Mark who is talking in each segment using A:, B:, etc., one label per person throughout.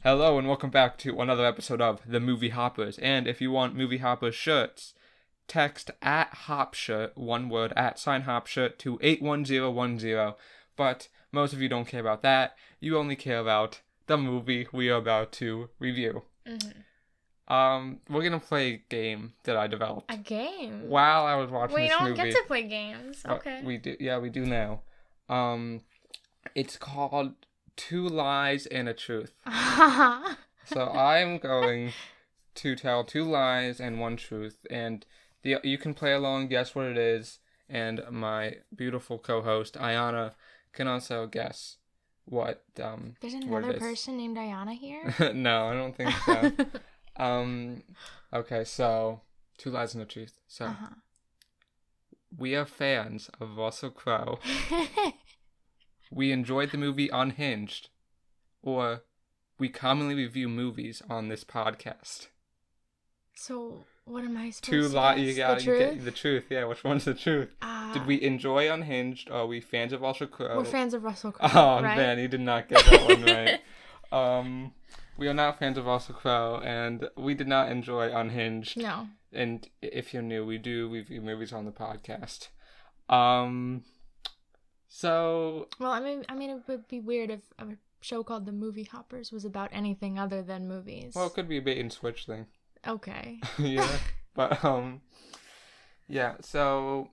A: Hello and welcome back to another episode of The Movie Hoppers. And if you want Movie Hoppers shirts, text @HopShirt, one word, @HopShirt to 81010. But most of you don't care about that. You only care about the movie we are about to review. We're gonna play a game that I developed.
B: A game?
A: While I was watching this movie.
B: We don't get to play games. Okay.
A: We do. Yeah, we do now. It's called Two Lies and a Truth. So I'm going to tell two lies and one truth, and you can play along, guess what it is, and my beautiful co-host Ayana can also guess what.
B: There's another person named Ayana here?
A: No, I don't think so. Okay, so two lies and a truth. So we are fans of Russell Crowe. We enjoyed the movie Unhinged, or we commonly review movies on this podcast.
B: So, what am I supposed
A: to
B: guess?
A: You get the truth. Yeah, which one's the truth? Did we enjoy Unhinged, or are we fans of Russell Crowe?
B: We're fans of Russell Crowe,
A: Oh,
B: right?
A: man, you did not get that one right. We are not fans of Russell Crowe, and we did not enjoy Unhinged.
B: No.
A: And if you're new, we do review movies on the podcast. So...
B: Well, I mean, it would be weird if a show called The Movie Hoppers was about anything other than movies.
A: Well, it could be a bait and switch thing.
B: Okay.
A: Yeah. But, yeah, so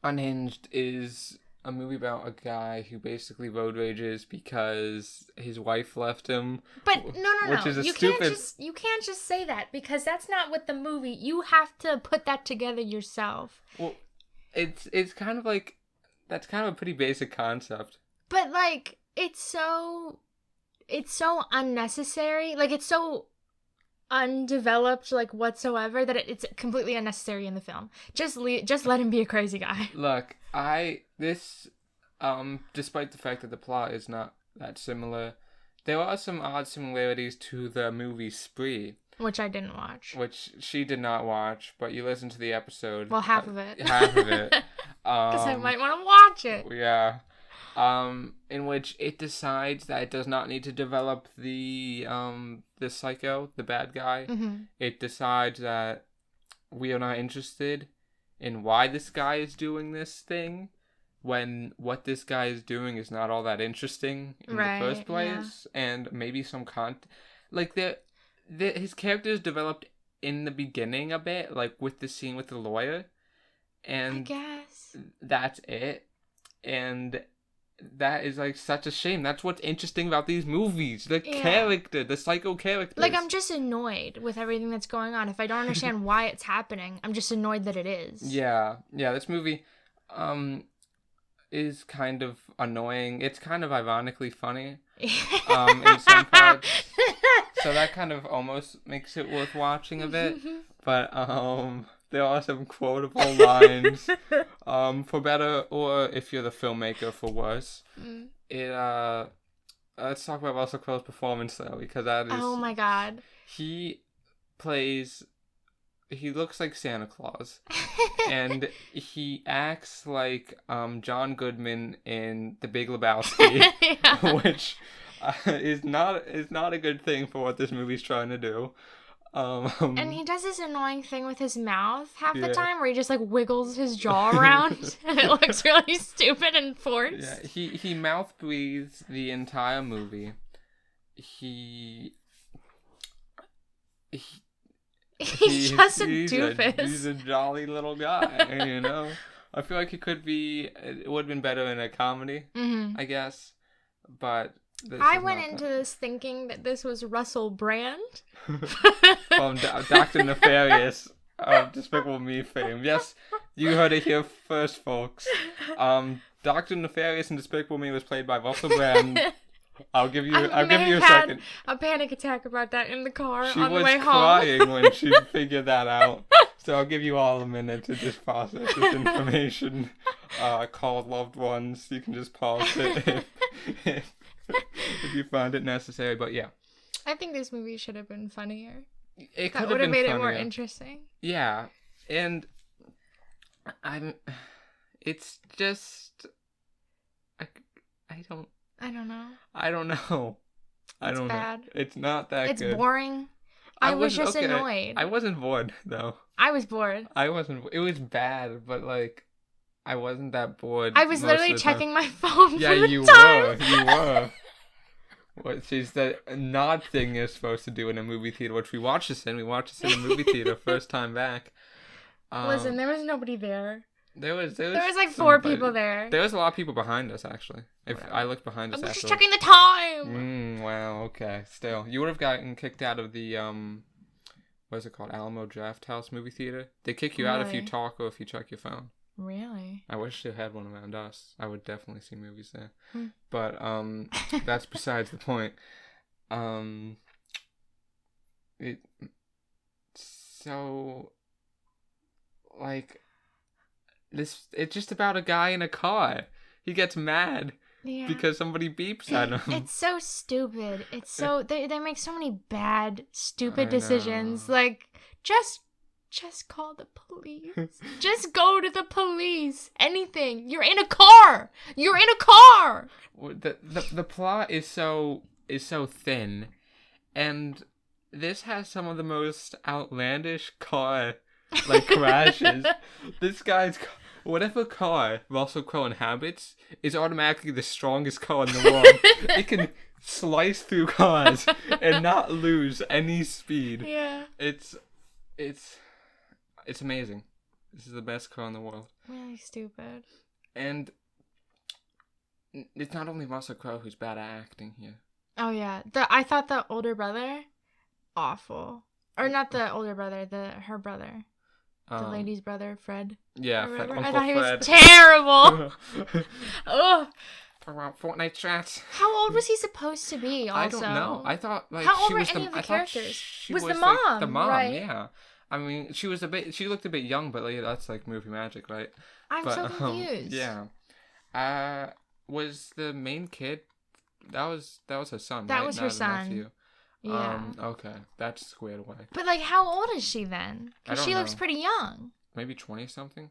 A: Unhinged is a movie about a guy who basically road rages because his wife left him.
B: But no.
A: Which is
B: You can't just say that, because that's not what the movie. You have to put that together yourself.
A: Well, it's kind of like, that's kind of a pretty basic concept.
B: But like, it's so unnecessary. Like, it's so undeveloped, like, whatsoever, that it's completely unnecessary in the film. Just let him be a crazy guy.
A: Look, despite the fact that the plot is not that similar, there are some odd similarities to the movie Spree.
B: Which I didn't watch.
A: Which she did not watch, but you listened to the episode.
B: Well, half of it.
A: Half of it.
B: Because I might want to watch it.
A: Yeah. In which it decides that it does not need to develop the psycho, the bad guy.
B: Mm-hmm.
A: It decides that we are not interested in why this guy is doing this thing, when what this guy is doing is not all that interesting in the first place. Yeah. And maybe some his character is developed in the beginning a bit, like with the scene with the lawyer. And I guess that's it. And that is like such a shame. That's what's interesting about these movies. The character, the psycho characters.
B: Like, I'm just annoyed with everything that's going on. If I don't understand why it's happening, I'm just annoyed that it is. Yeah,
A: this movie is kind of annoying. It's kind of ironically funny in some parts. So that kind of almost makes it worth watching a bit. But there are some quotable lines, for better, or if you're the filmmaker, for worse. Let's talk about Russell Crowe's performance, though, because that is...
B: Oh my god.
A: He looks like Santa Claus, and he acts like John Goodman in The Big Lebowski, which is not a good thing for what this movie's trying to do.
B: And he does this annoying thing with his mouth half the time, where he just like wiggles his jaw around, and it looks really stupid and forced.
A: Yeah, he mouth breathes the entire movie. He's
B: just a doofus.
A: He's a jolly little guy, you know. I feel like it would have been better in a comedy, I guess, but.
B: I went into this thinking that this was Russell Brand.
A: From Dr. Nefarious of Despicable Me fame. Yes, you heard it here first, folks. Dr. Nefarious in Despicable Me was played by Russell Brand. I'll give you a second.
B: A panic attack about that in the car
A: on
B: the way home.
A: She was crying when she figured that out. So I'll give you all a minute to just process this information. Call loved ones. You can just pause it if you find it necessary, but yeah.
B: I think this movie should have been funnier.
A: That would have made
B: it more interesting.
A: Yeah, and it's just, I don't know.
B: I don't know.
A: I don't
B: bad.
A: know. It's not that
B: it's
A: good.
B: It's boring. I was just annoyed.
A: I wasn't bored, though.
B: I was bored.
A: I wasn't. It was bad, but, like, I wasn't that bored.
B: I was literally checking my phone
A: yeah,
B: for the
A: you
B: time.
A: You were. Which is the not thing you're supposed to do in a movie theater, which we watched this in. We watched this in a movie theater first time back.
B: Listen, there was nobody there.
A: There was
B: like 4 people there.
A: There was a lot of people behind us, actually. If I looked behind us,
B: I was just checking the time.
A: Wow. Okay. Still, you would have gotten kicked out of the what is it called? Alamo Drafthouse movie theater. They kick you out if you talk or if you check your phone. Really? I wish they had one around us. I would definitely see movies there. But that's besides the point. So, like, it's just about a guy in a car. He gets mad because somebody beeps at him.
B: It's so stupid. It's so they make so many bad, stupid decisions. Like, just call the police. Just go to the police. Anything. You're in a car.
A: The plot is so thin, and this has some of the most outlandish car crashes. This guy's whatever car Russell Crowe inhabits is automatically the strongest car in the world. It can slice through cars and not lose any speed. Yeah. It's amazing. This is the best car in the world.
B: Really stupid.
A: And it's not only Russell Crowe who's bad at acting here.
B: Oh yeah. I thought the older brother, awful. Or not the older brother, her brother. The lady's brother, Fred.
A: Yeah, Fred.
B: I thought he was terrible. Ugh.
A: Fortnite chat.
B: How old was he supposed to be? Also,
A: I don't know. I thought
B: how old were any of the characters?
A: She
B: was the mom?
A: The mom,
B: right?
A: Yeah. I mean, she looked a bit young, but that's like movie magic, right?
B: I'm so confused.
A: Yeah. Was the main kid? That was her son.
B: That
A: right?
B: was her son. Nephew. Yeah.
A: Okay, that's squared away.
B: But like, how old is she then? Because she looks pretty young.
A: Maybe 20 something.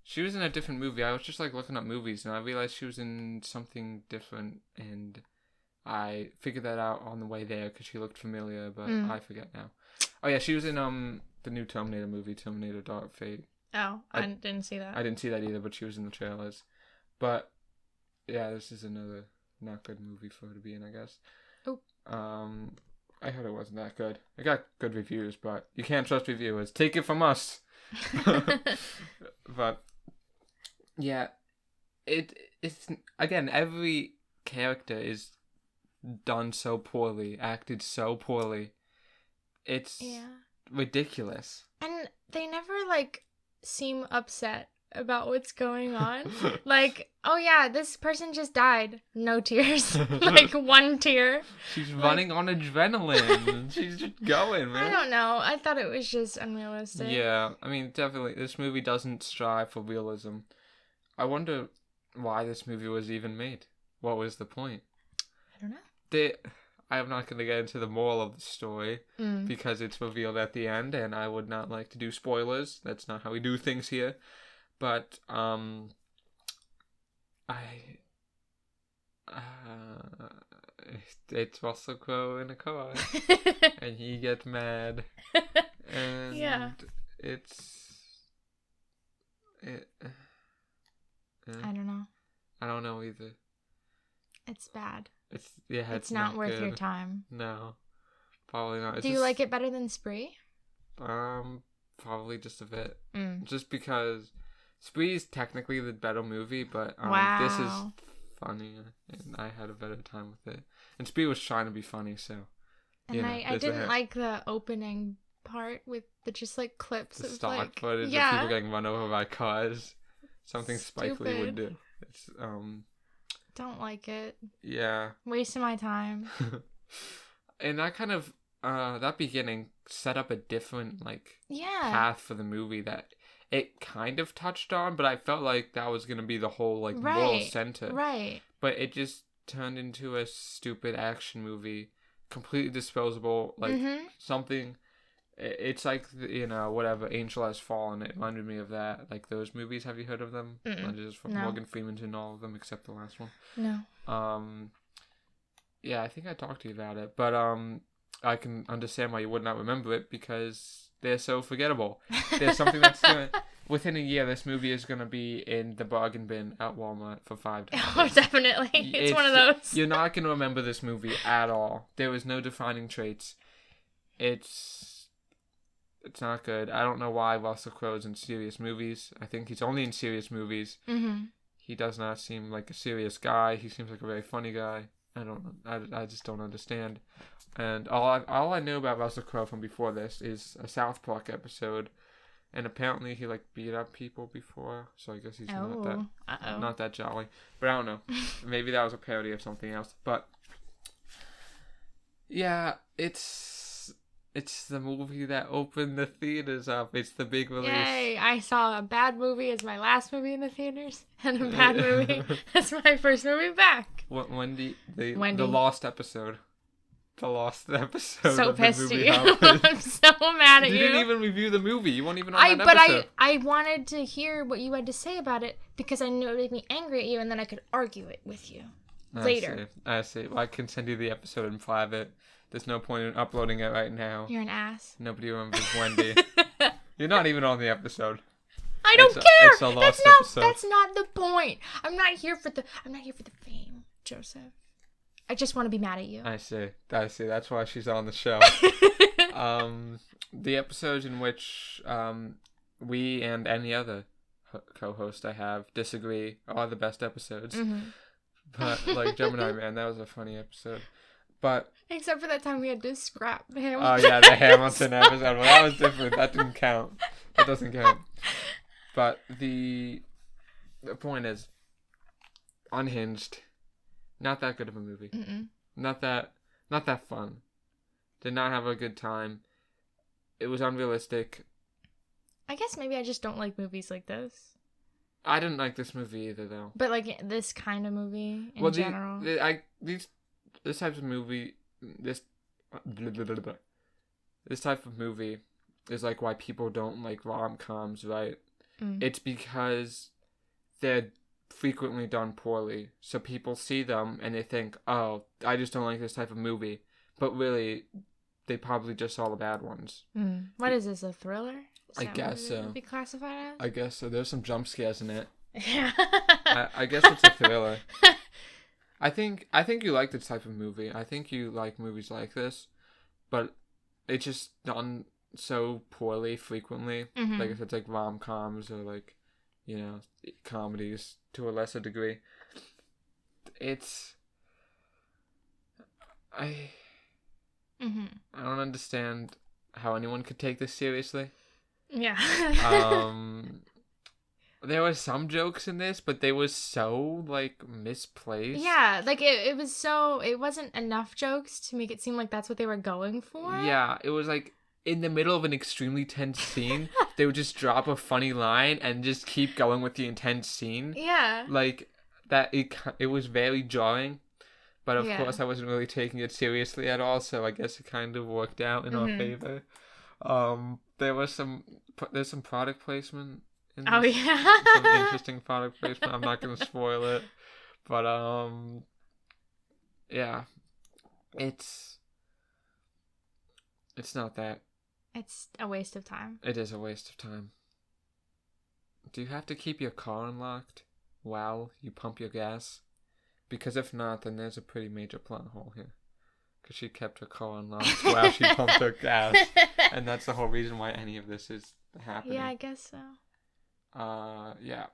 A: She was in a different movie. I was just like looking up movies, and I realized she was in something different, and I figured that out on the way there because she looked familiar, but I forget now. Oh yeah, she was in the new Terminator movie, Terminator Dark Fate.
B: Oh, I didn't see that.
A: I didn't see that either, but she was in the trailers. But yeah, this is another not good movie for her to be in, I guess.
B: Oh.
A: I heard it wasn't that good. It got good reviews, but you can't trust reviewers. Take it from us. But yeah, it's again, every character is done so poorly, acted so poorly. It's ridiculous.
B: And they never seem upset about what's going on. Like, oh yeah, this person just died. No tears. One tear.
A: She's running on adrenaline. She's just going, man.
B: I don't know. I thought it was just unrealistic.
A: Yeah, I mean, definitely, this movie doesn't strive for realism. I wonder why this movie was even made. What was the point?
B: I don't know.
A: I'm not going to get into the moral of the story because it's revealed at the end, and I would not like to do spoilers. That's not how we do things here. But it's Russell Crowe in a car, and he gets mad, and
B: I don't know.
A: I don't know either.
B: It's bad.
A: It's
B: not worth
A: good.
B: Your time.
A: No, probably not.
B: Do you like it better than Spree?
A: Probably just a bit. Just because Spree is technically the better movie, but this is funnier, and I had a better time with it. And Spree was trying to be funny, so.
B: And I didn't like the opening part with the just clips
A: the
B: of
A: stock footage of people getting run over by cars. Something Spike Lee would do. It's
B: Don't like it.
A: Yeah.
B: Wasting my time.
A: And that kind of that beginning set up a different path for the movie that it kind of touched on, but I felt like that was gonna be the whole moral center. Right. But it just turned into a stupid action movie, completely disposable. Something. It's whatever, Angel Has Fallen. It reminded me of that. Those movies. Have you heard of them? Just from Morgan Freeman's in all of them except the last one.
B: No.
A: Yeah, I think I talked to you about it, but I can understand why you would not remember it because they're so forgettable. There's something that's within a year. This movie is gonna be in the bargain bin at Walmart for $5.
B: Oh, definitely. It's one of those.
A: You're not gonna remember this movie at all. There was no defining traits. It's not good. I don't know why Russell Crowe's in serious movies. I think he's only in serious movies.
B: Mm-hmm.
A: He does not seem like a serious guy. He seems like a very funny guy. I just don't understand. And all I know about Russell Crowe from before this is a South Park episode, and apparently he like beat up people before, so I guess he's not that jolly. But I don't know. Maybe that was a parody of something else. But yeah, it's the movie that opened the theaters up. It's the big release.
B: Yay! I saw a bad movie as my last movie in the theaters, and a bad movie as my first movie back.
A: Wendy. The lost episode. The lost episode.
B: So
A: of
B: pissed
A: the
B: at
A: movie
B: you. I'm so mad at you.
A: You didn't even review the movie. You weren't even on that episode.
B: I wanted to hear what you had to say about it because I knew it would make me angry at you, and then I could argue it with you later.
A: I see. Well, I can send you the episode in private. There's no point in uploading it right now.
B: You're an ass.
A: Nobody remembers Wendy. You're not even on the episode.
B: I don't care.
A: It's a lost episode.
B: That's not the point. I'm not here for the fame, Joseph. I just want to be mad at you.
A: I see. That's why she's on the show. The episodes in which we and any other co-host I have disagree are the best episodes.
B: Mm-hmm.
A: But like Gemini Man, that was a funny episode. But
B: except for that time we had to scrap Hamilton.
A: Oh yeah, the Hamilton episode. Well, that was different. That didn't count. That doesn't count. But the point is, Unhinged, not that good of a movie.
B: Mm-mm.
A: Not that fun. Did not have a good time. It was unrealistic.
B: I guess maybe I just don't like movies like this.
A: I didn't like this movie either, though.
B: But like this kind of movie in general.
A: This type of movie, this type of movie is like why people don't like rom-coms, right?
B: Mm.
A: It's because they're frequently done poorly. So people see them and they think, oh, I just don't like this type of movie. But really, they probably just saw the bad ones.
B: Mm. What is this, a thriller?
A: I guess so.
B: Would be classified as?
A: I guess so. There's some jump scares in it.
B: Yeah.
A: I guess it's a thriller. I think you like this type of movie. I think you like movies like this, but it's just done so poorly frequently.
B: Mm-hmm.
A: Like if it's like rom-coms or like, you know, comedies to a lesser degree. I don't understand how anyone could take this seriously.
B: Yeah.
A: There were some jokes in this, but they were so, like, misplaced.
B: Yeah, like, it was so... It wasn't enough jokes to make it seem like that's what they were going for.
A: Yeah, it was, like, in the middle of an extremely tense scene, they would just drop a funny line and just keep going with the intense scene.
B: Yeah.
A: Like, it was very jarring, but of course I wasn't really taking it seriously at all, so I guess it kind of worked out in our favor. There's some product placement in this.
B: Oh, yeah.
A: Some interesting product placement. I'm not going to spoil it. But, yeah. It's not that.
B: It's a waste of time.
A: It is a waste of time. Do you have to keep your car unlocked while you pump your gas? Because if not, then there's a pretty major plot hole here. Because she kept her car unlocked while she pumped her gas. And that's the whole reason why any of this is happening.
B: Yeah, I guess so.
A: Yeah.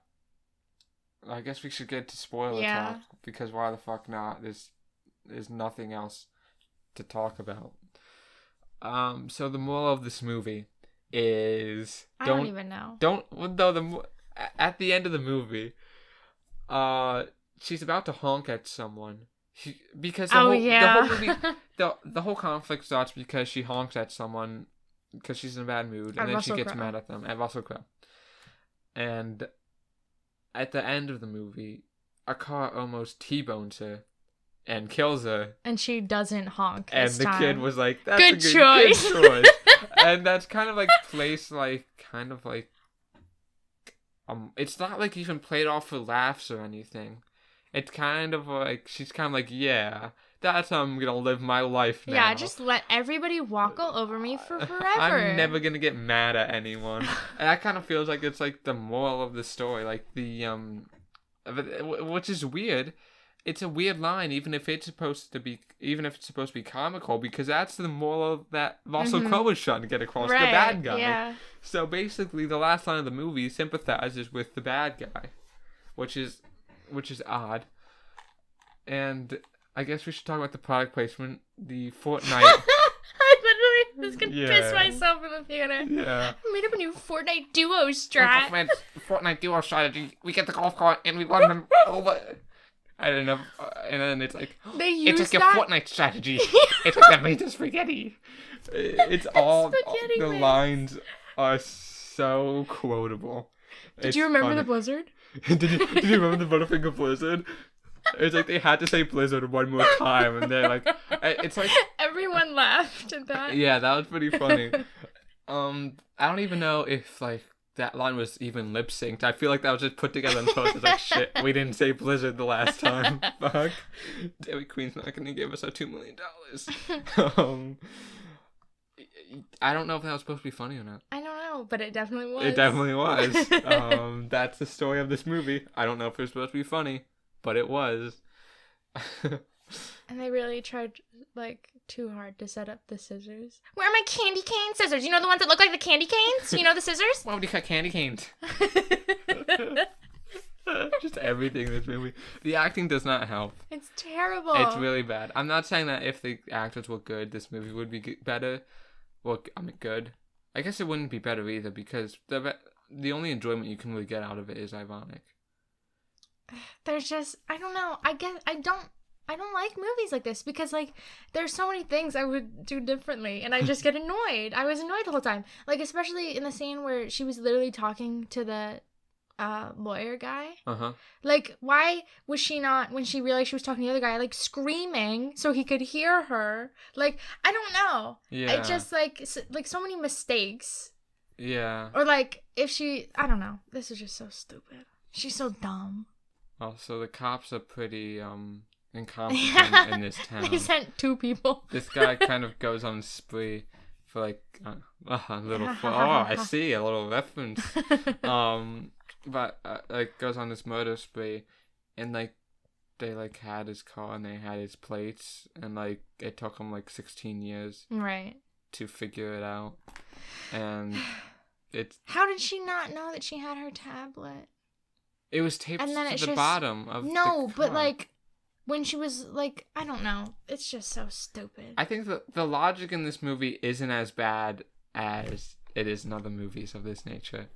A: I guess we should get to spoiler talk. Because why the fuck not? There's nothing else to talk about. So the moral of this movie is...
B: I don't even know.
A: At the end of the movie, she's about to honk at someone. Because the whole movie, the whole conflict starts because she honks at someone because she's in a bad mood, and then she gets mad at them, at Russell Crowe. And at the end of the movie, a car almost T-bones her and kills her. And
B: she doesn't honk
A: and
B: this
A: the
B: time.
A: Kid was like, that's
B: good
A: a good
B: choice.
A: And that's kind of like placed like, kind of like, it's not like even played off for laughs or anything. It's kind of like, she's kind of like, yeah, That's how I'm gonna live my life now.
B: Yeah, just let everybody walk all over me for forever.
A: I'm never gonna get mad at anyone. And that kind of feels like it's like the moral of the story, like the which is weird. It's a weird line, even if it's supposed to be comical, because that's the moral that Russell Crowe is trying to get across,
B: right,
A: the bad guy.
B: Yeah.
A: So basically, the last line of the movie sympathizes with the bad guy, which is odd. And I guess we should talk about the product placement. The Fortnite.
B: I literally was gonna piss myself in the theater.
A: Yeah.
B: I made up a new Fortnite duo strat.
A: Fortnite duo strategy. We get the golf cart and we run them over. I don't know. And then it's like, it's like your Fortnite strategy. It's like that made the spaghetti. It's all, the lines are so quotable.
B: Did you remember the Blizzard?
A: Did you remember the Butterfinger Blizzard? It's like they had to say Blizzard one more time, and they're like, it's like
B: everyone laughed at that.
A: Yeah, that was pretty funny. I don't even know if like that line was even lip synced. I feel like that was just put together and posted. Like, shit, we didn't say Blizzard the last time. Fuck. Dairy Queen's not gonna give us our $2 million. I don't know if that was supposed to be funny or not.
B: I don't know, but it definitely was.
A: It definitely was. That's the story of this movie. I don't know if it was supposed to be funny, but it was.
B: And they really tried, like, too hard to set up the scissors. Where are my candy cane scissors? You know the ones that look like the candy canes? You know the scissors?
A: Why would you cut candy canes? Just everything in this movie. The acting does not help.
B: It's terrible.
A: It's really bad. I'm not saying that if the actors were good, this movie would be better. Well, I mean, good. I guess it wouldn't be better either, because the only enjoyment you can really get out of it is ironic.
B: There's just, I don't know. I don't like movies like this because, like, there's so many things I would do differently, and I just get annoyed. I was annoyed the whole time. Like, especially in the scene where she was literally talking to the lawyer guy.
A: Uh-huh.
B: Like, why was she not, when she realized she was talking to the other guy, like, screaming so he could hear her? Like, I don't know.
A: Yeah.
B: It just, like so many mistakes.
A: Yeah.
B: Or, like, if she, I don't know. This is just so stupid. She's so dumb.
A: Also, the cops are pretty, incompetent in this town.
B: They sent 2 people.
A: This guy kind of goes on a spree for, like, a little, I see, a little reference. But like goes on this murder spree, and like they like had his car and they had his plates, and like it took him like 16 years to figure it out. And it's, how
B: did she not know that she had her tablet?
A: It was taped to the bottom of the car.
B: But like when she was like, I don't know, it's just so stupid.
A: I think the logic in this movie isn't as bad as it is in other movies of this nature.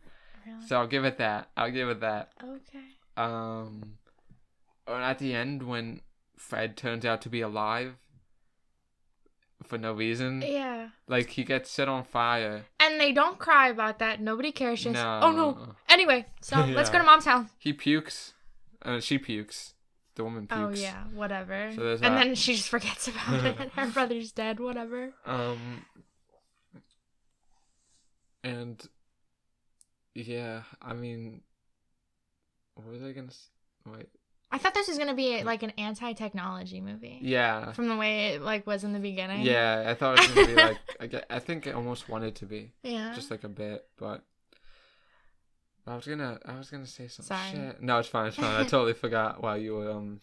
A: Really? So I'll give it that.
B: Okay.
A: At the end, when Fred turns out to be alive for no reason. Yeah. Like, he gets set on fire.
B: And they don't cry about that. Nobody cares. Just,
A: no.
B: Oh, no. Anyway, so let's go to Mom's house.
A: He pukes. She pukes. The woman pukes.
B: Oh, yeah. Whatever.
A: So there's
B: and then she just forgets about it. Her brother's dead. Whatever.
A: And... yeah, I mean, what was I gonna wait?
B: I thought this was gonna be like an anti-technology movie.
A: Yeah.
B: From the way it like was in the beginning.
A: Yeah, I thought it was gonna be like I think it almost wanted to be.
B: Yeah.
A: Just like a bit, but I was gonna say some
B: Sorry.
A: shit. No, it's fine. I totally forgot while you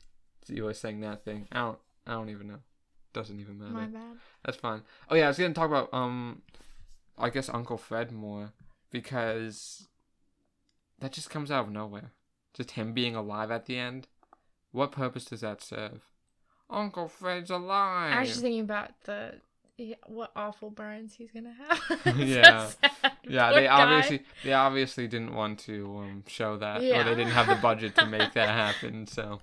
A: were saying that thing. I don't even know. Doesn't even matter.
B: My bad.
A: That's fine. Oh yeah, I was gonna talk about I guess Uncle Fred more. Because that just comes out of nowhere. Just him being alive at the end. What purpose does that serve? Uncle Fred's alive.
B: I was just thinking about what awful burns he's gonna have.
A: Yeah.
B: So sad.
A: Yeah,
B: Poor
A: they obviously didn't want to show that. Yeah. Or they didn't have the budget to make that happen, so.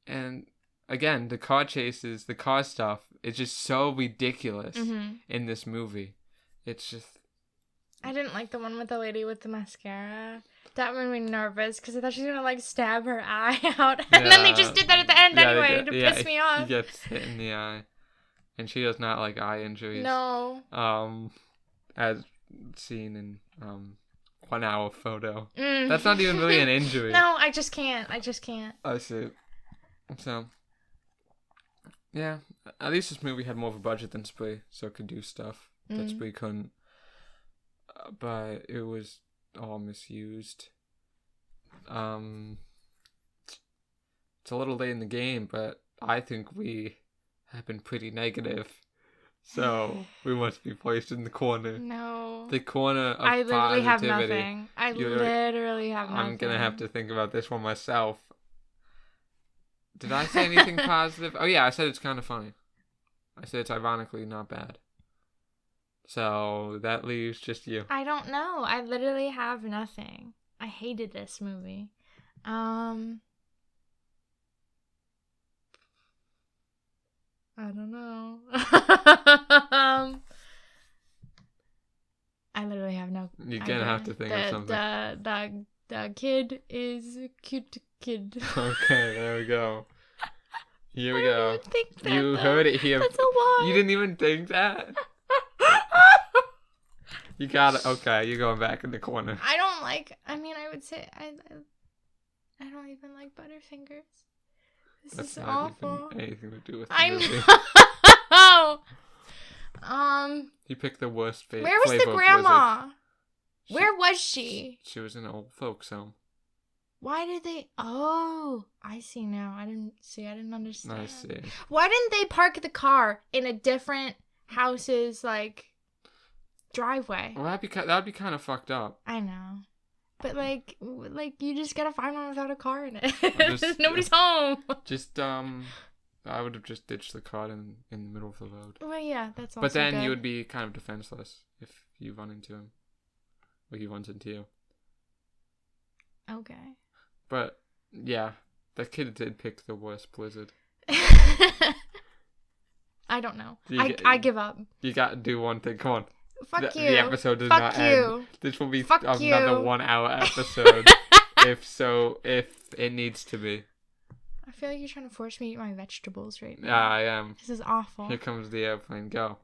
A: And again, the car chases, the car stuff is just so ridiculous in this movie. It's just,
B: I didn't like the one with the lady with the mascara. That made me nervous because I thought she was going to like stab her eye out. And then they just did that at the end anyway to piss me off.
A: He gets hit in the eye. And she does not like eye injuries.
B: No.
A: As seen in 1 hour photo. That's not even really an injury.
B: No, I just can't.
A: I see. So, Yeah, at least this movie had more of a budget than Spree, so it could do stuff that Spree couldn't. But it was all misused. It's a little late in the game, but I think we have been pretty negative. So we must be placed in the corner.
B: No.
A: The corner of
B: I literally have
A: positivity.
B: nothing. I literally have nothing.
A: I'm gonna have to think about this one myself. Did I say anything positive? Oh yeah, I said it's kind of funny. I said it's ironically not bad. So that leaves just you.
B: I don't know. I literally have nothing. I hated this movie. I don't know. I literally have no
A: You're
B: idea.
A: gonna have to think of something.
B: The kid is a cute kid.
A: Okay, there we go. Here we go.
B: I didn't even think that,
A: You heard it here.
B: That's a lie.
A: You didn't even think that? You got it. Okay, you're going back in the corner.
B: I don't like. I mean, I would say I don't even like Butterfingers. This is awful.
A: Even anything to do with the
B: I
A: movie.
B: know.
A: You picked the worst flavor.
B: Where was the grandma? Where was she?
A: She was in an old folks home.
B: Why did they? Oh, I see now. I didn't understand.
A: I see.
B: Why didn't they park the car in a different house's driveway?
A: Well, that'd be kind of fucked up.
B: I know. But you just gotta find one without a car in it. Nobody's home.
A: Just I would have just ditched the car in the middle of the road.
B: Well, yeah, that's also
A: But then
B: good.
A: you would be kind of defenseless if you run into him, or he runs into you.
B: Okay.
A: But yeah, that kid did pick the worst blizzard.
B: I don't know. I give up.
A: You got to do one thing. Come on.
B: Fuck you.
A: The episode does
B: Fuck
A: not
B: you.
A: end. This will be
B: Fuck
A: another
B: you.
A: 1 hour episode. if it needs to be.
B: I feel like you're trying to force me to eat my vegetables right now.
A: Yeah, I am.
B: This is awful.
A: Here comes the airplane. Go.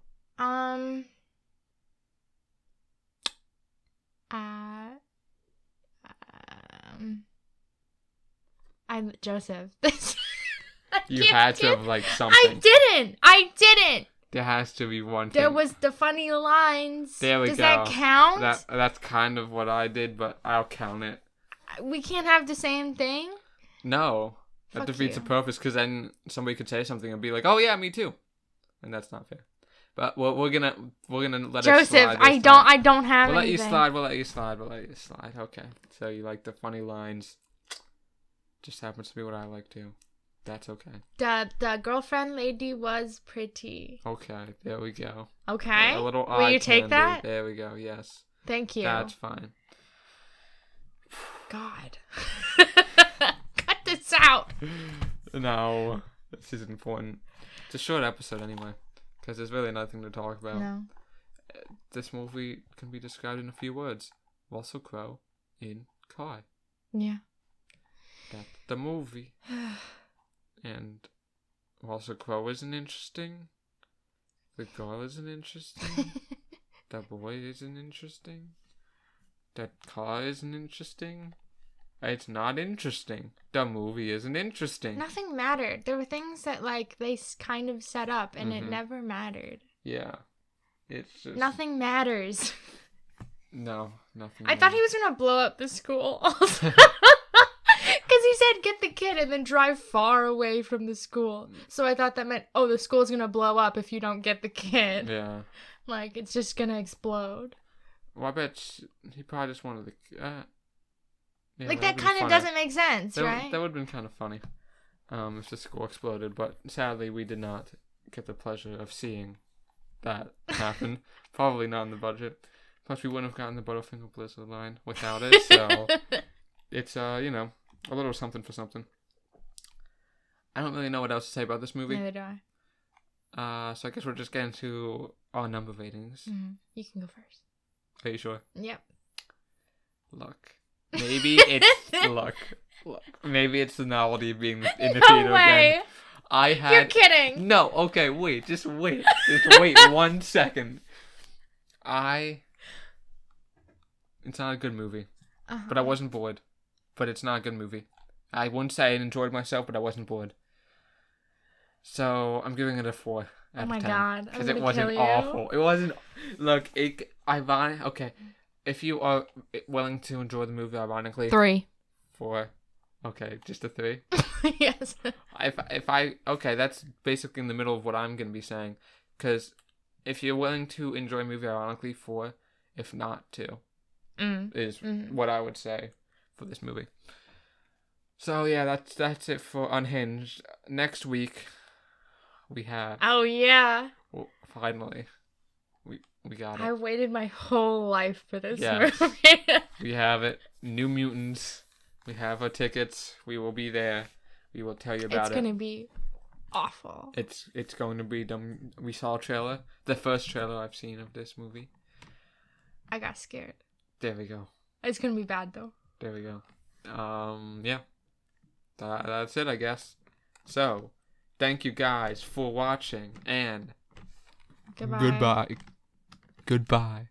B: Joseph.
A: You had to have something.
B: I didn't.
A: There has to be one thing.
B: There was the funny lines.
A: There we
B: Does
A: go.
B: that count?
A: That's kind of what I did, but I'll count it.
B: We can't have the same thing?
A: No. That
B: Fuck
A: defeats
B: you.
A: the purpose, because then somebody could say something and be like, "Oh yeah, me too," and that's not fair. But we're gonna let
B: Joseph,
A: it slide.
B: I don't have
A: We'll let
B: anything.
A: We'll let you slide. Okay. So you like the funny lines. Just happens to be what I like too. That's okay.
B: The girlfriend lady was pretty.
A: Okay, there we go.
B: Okay.
A: A little
B: Will you take
A: candy.
B: that?
A: There we go. Yes.
B: Thank you.
A: That's fine.
B: God. Cut this out.
A: No, this is important. It's a short episode anyway, because there's really nothing to talk about.
B: No.
A: This movie can be described in a few words. Russell Crowe in Kai.
B: Yeah.
A: That's the movie. And Russell Crowe isn't interesting. The girl isn't interesting. The boy isn't interesting. That car isn't interesting. It's not interesting. The movie isn't interesting.
B: Nothing mattered. There were things that they kind of set up and it never mattered.
A: Yeah. It's just...
B: Nothing matters.
A: No, nothing.
B: I thought he was gonna blow up the school. Because he said get the kid and then drive far away from the school. So I thought that meant, the school's gonna blow up if you don't get the kid.
A: Yeah.
B: It's just gonna explode.
A: Well, I bet he probably just wanted the... yeah,
B: that kind of doesn't make sense, right?
A: That would have been kind of funny if the school exploded, but sadly we did not get the pleasure of seeing that happen. Probably not in the budget. Plus we wouldn't have gotten the Butterfinger Blizzard line without it, so it's, a little something for something. I don't really know what else to say about this movie.
B: Neither do I.
A: So I guess we're just getting to our number ratings.
B: Mm-hmm. You can go first.
A: Are you sure?
B: Yep.
A: Luck. Maybe it's luck. Maybe it's the novelty of being in the theater again.
B: You're kidding.
A: No, okay, wait. Just wait. Just wait 1 second. It's not a good movie. But I wasn't bored. But it's not a good movie. I wouldn't say I enjoyed myself, but I wasn't bored. So I'm giving it a 4 out
B: Oh my
A: of 10.
B: god.
A: Because it wasn't awful. It wasn't. Look, okay. If you are willing to enjoy the movie, ironically.
B: 3.
A: 4. Okay, just a 3.
B: Yes.
A: Okay, that's basically in the middle of what I'm gonna be saying. Because if you're willing to enjoy a movie, ironically, 4. If not, 2. Is what I would say for this movie. So yeah, that's it for Unhinged. Next week, we have.
B: Oh yeah.
A: Well, finally, we got it.
B: I waited my whole life for this
A: Yes.
B: movie.
A: We have it. New Mutants. We have our tickets. We will be there. We will tell you about
B: It's gonna be awful.
A: It's going to be dumb. We saw a trailer. The first trailer I've seen of this movie.
B: I got scared.
A: There we go.
B: It's gonna be bad though.
A: There we go. Yeah. That's it, I guess. So, thank you guys for watching, and
B: Goodbye.
A: Goodbye.